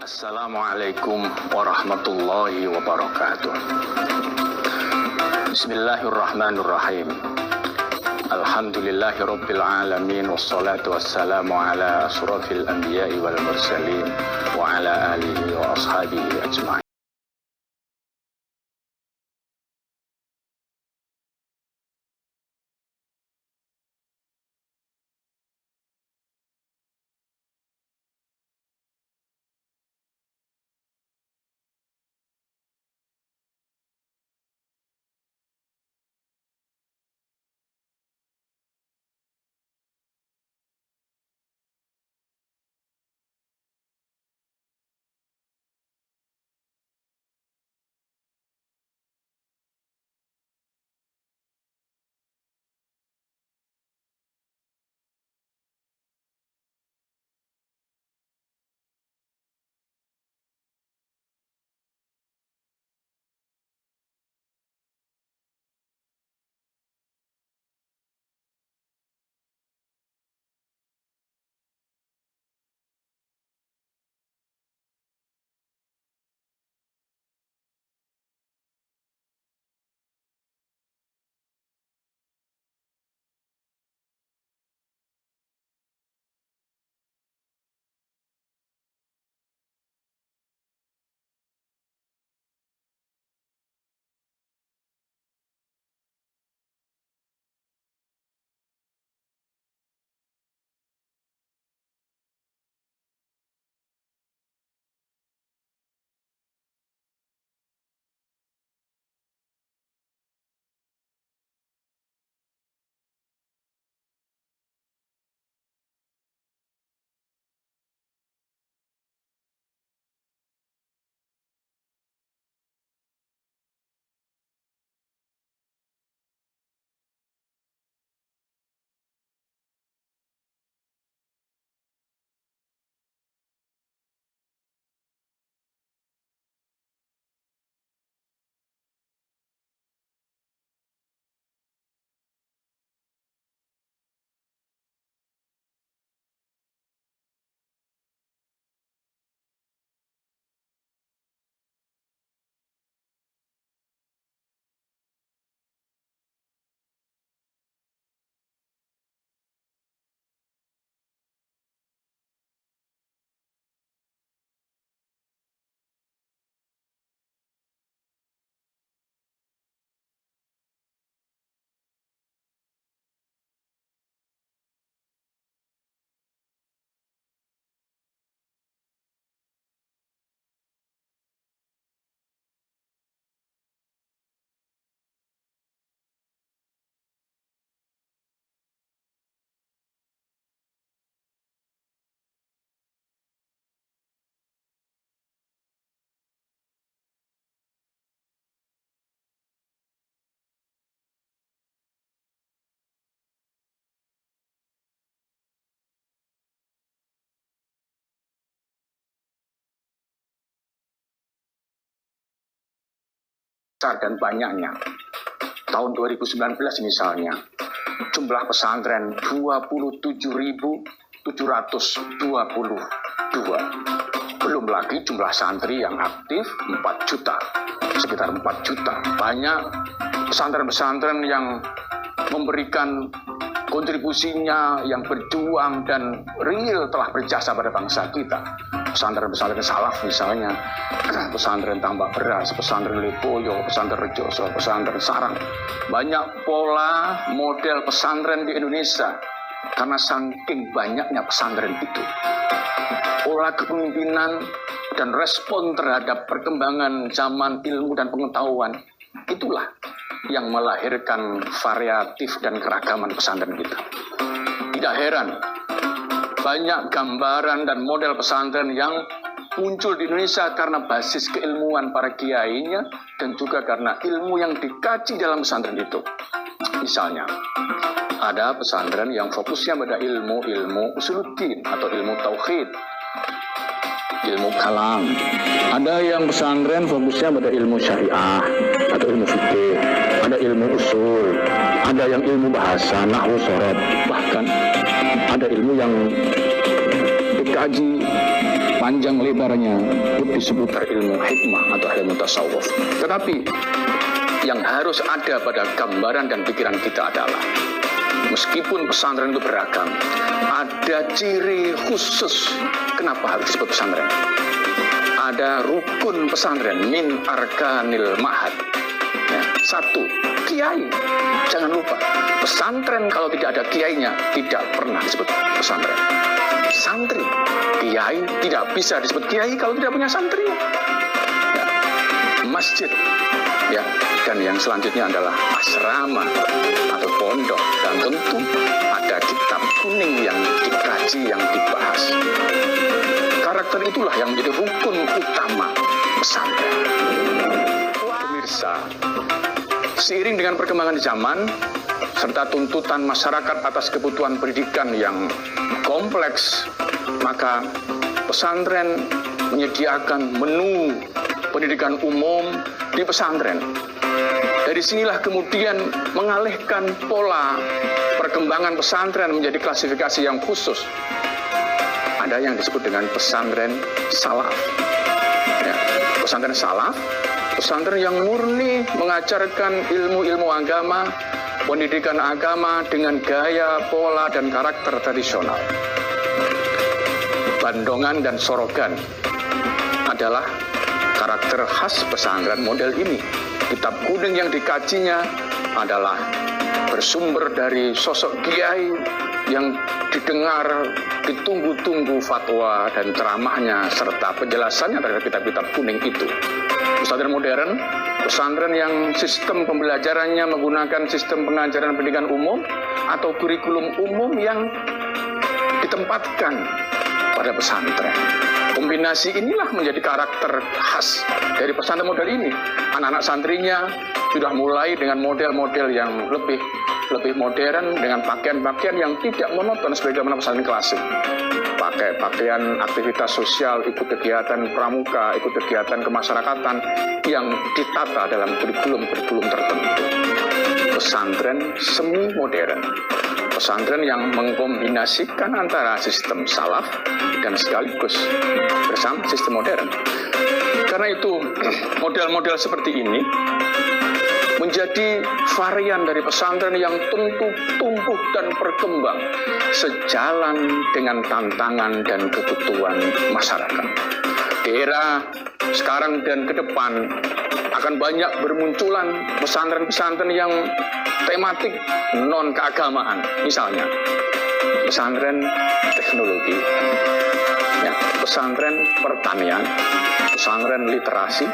Assalamualaikum warahmatullahi wabarakatuh. Bismillahirrahmanirrahim. Alhamdulillahirabbil alamin wassalatu wassalamu ala asyrafil anbiya'i wal mursalin wa ala alihi wa ashabihi ajma'in. Dan banyaknya tahun 2019 misalnya jumlah pesantren 27.722, belum lagi jumlah santri yang aktif 4 juta, sekitar 4 juta. Banyak pesantren-pesantren yang memberikan kontribusinya, yang berjuang dan real telah berjasa pada bangsa kita. Pesantren-pesantren salaf misalnya, pesantren Tambak Beras, pesantren Lepoyo, pesantren Rejoso, pesantren Sarang. Banyak pola model pesantren di Indonesia karena saking banyaknya pesantren itu. Pola kepemimpinan dan respon terhadap perkembangan zaman ilmu dan pengetahuan, itulah yang melahirkan variatif dan keragaman pesantren kita. Tidak heran banyak gambaran dan model pesantren yang muncul di Indonesia karena basis keilmuan para kiainya dan juga karena ilmu yang dikaji dalam pesantren itu. Misalnya, ada pesantren yang fokusnya pada ilmu usuluddin atau ilmu tauhid, ilmu kalam. Ada yang pesantren fokusnya pada ilmu syariah atau ilmu fikih, ada ilmu usul, ada yang ilmu bahasa, nahwu, sorab, bahkan ada ilmu yang dikaji panjang lebarnya disebut ilmu hikmah atau ilmu tasawuf. Tetapi yang harus ada pada gambaran dan pikiran kita adalah meskipun pesantren itu beragam, ada ciri khusus kenapa harus disebut pesantren. Ada rukun pesantren, min arkanil ma'had. Ya, satu, kiai. Jangan lupa, pesantren kalau tidak ada kiainya tidak pernah disebut pesantren. Santri, kiai tidak bisa disebut kiai kalau tidak punya santri. Ya, masjid, ya, dan yang selanjutnya adalah asrama atau pondok, dan tentu ada kitab kuning yang dikaji, yang dibahas. Karakter itulah yang menjadi rukun utama pesantren. Pemirsa, seiring dengan perkembangan zaman serta tuntutan masyarakat atas kebutuhan pendidikan yang kompleks, maka pesantren menyediakan menu pendidikan umum di pesantren. Dari sinilah kemudian mengalihkan pola perkembangan pesantren menjadi klasifikasi yang khusus. Ada yang disebut dengan pesantren salaf. Ya, pesantren salaf, pesantren yang murni mengajarkan ilmu-ilmu agama, pendidikan agama dengan gaya, pola, dan karakter tradisional. Bandongan dan sorogan adalah karakter khas pesantren model ini. Kitab kuning yang dikajinya adalah bersumber dari sosok kiai yang didengar, ditunggu-tunggu fatwa dan ceramahnya serta penjelasannya terhadap kitab-kitab kuning itu. Pesantren modern, pesantren yang sistem pembelajarannya menggunakan sistem pengajaran pendidikan umum atau kurikulum umum yang ditempatkan pada pesantren. Kombinasi inilah menjadi karakter khas dari pesantren model ini. Anak-anak santrinya sudah mulai dengan model-model yang lebih modern, dengan pakaian-pakaian yang tidak monoton seperti zaman pesantren klasik. Pakai pakaian aktivitas sosial, ikut kegiatan pramuka, ikut kegiatan kemasyarakatan yang ditata dalam kurikulum tertentu. Pesantren semi modern. Pesantren yang mengkombinasikan antara sistem salaf dan sekaligus bersama sistem modern. Karena itu model-model seperti ini menjadi varian dari pesantren yang tentu tumbuh dan berkembang sejalan dengan tantangan dan kebutuhan masyarakat. Di era sekarang dan ke depan akan banyak bermunculan pesantren-pesantren yang tematik non-keagamaan. Misalnya, pesantren teknologi, ya, pesantren pertanian, pesantren literasi,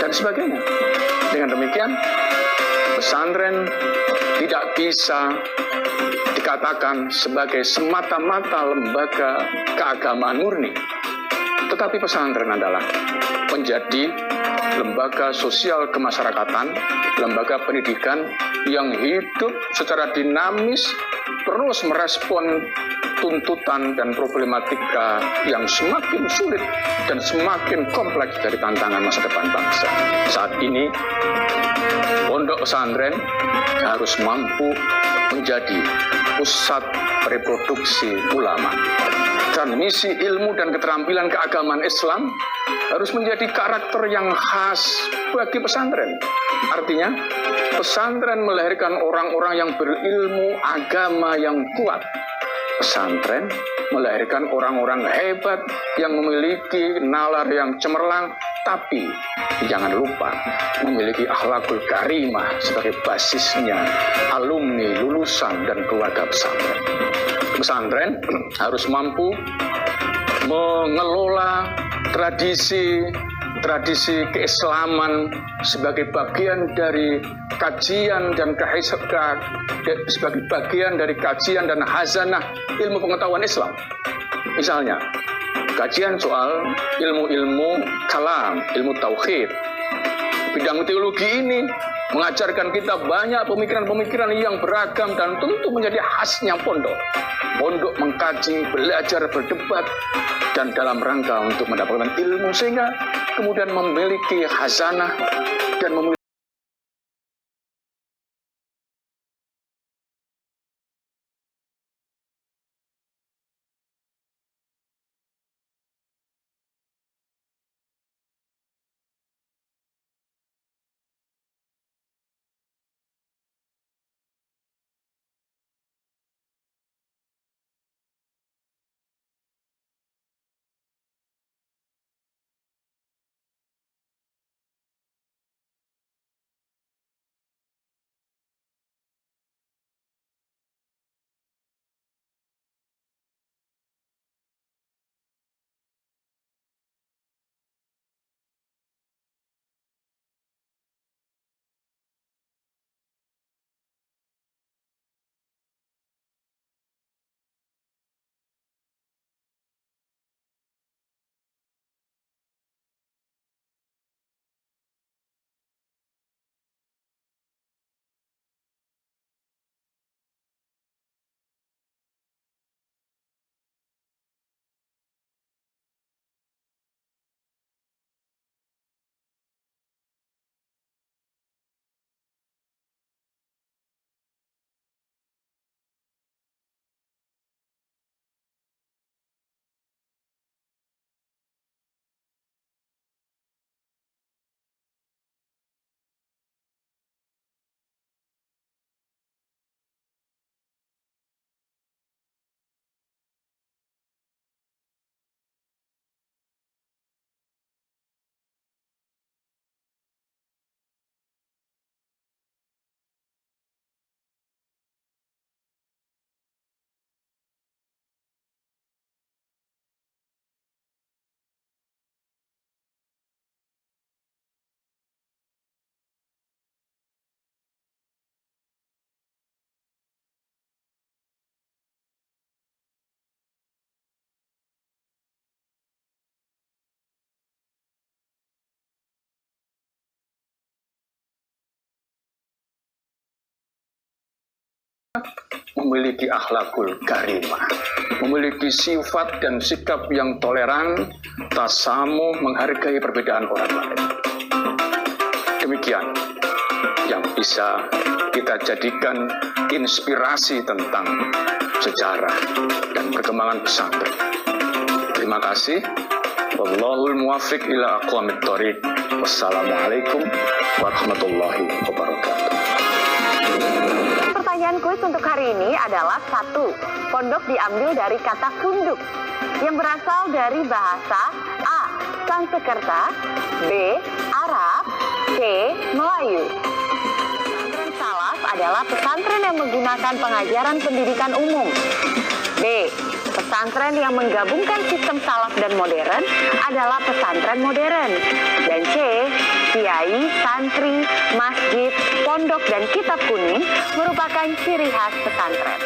dan sebagainya. Dengan demikian, pesantren tidak bisa dikatakan sebagai semata-mata lembaga keagamaan murni. Tetapi pesantren adalah menjadi lembaga sosial kemasyarakatan, lembaga pendidikan yang hidup secara dinamis, terus merespon tuntutan dan problematika yang semakin sulit dan semakin kompleks dari tantangan masa depan bangsa. Saat ini, pondok pesantren harus mampu menjadi pusat reproduksi ulama. Dan misi ilmu dan keterampilan keagamaan Islam harus menjadi karakter yang khas bagi pesantren. Artinya, pesantren melahirkan orang-orang yang berilmu agama yang kuat. Pesantren melahirkan orang-orang hebat yang memiliki nalar yang cemerlang, tapi jangan lupa memiliki akhlakul karimah sebagai basisnya alumni, lulusan, dan keluarga pesantren. Pesantren harus mampu mengelola tradisi keislaman sebagai bagian dari kajian dan sebagai bagian dari kajian dan hazanah ilmu pengetahuan Islam. Misalnya, kajian soal ilmu-ilmu kalam, ilmu tauhid. Bidang teologi ini mengajarkan kita banyak pemikiran-pemikiran yang beragam dan tentu menjadi khasnya pondok. Pondok mengkaji, belajar, berdebat, dan dalam rangka untuk mendapatkan ilmu sehingga kemudian memiliki hazanah dan memiliki memiliki akhlakul karimah, memiliki sifat dan sikap yang toleran, tasamuh, menghargai perbedaan orang lain. Demikian yang bisa kita jadikan inspirasi tentang sejarah dan perkembangan pesantren. Terima kasih. Wallahul muwaffiq ila aqwamit thoriq. Wassalamualaikum warahmatullahi wabarakatuh. Pertanyaan kuis untuk hari ini adalah 1. Pondok diambil dari kata funduk yang berasal dari bahasa A. Sanskerta, B. Arab, C. Melayu. Pesantren salaf adalah pesantren yang menggunakan pengajaran pendidikan umum. B. Pesantren yang menggabungkan sistem salaf dan modern adalah pesantren modern. Dan C. Kiai, santri, masjid, pondok, dan kitab kuning merupakan ciri khas pesantren.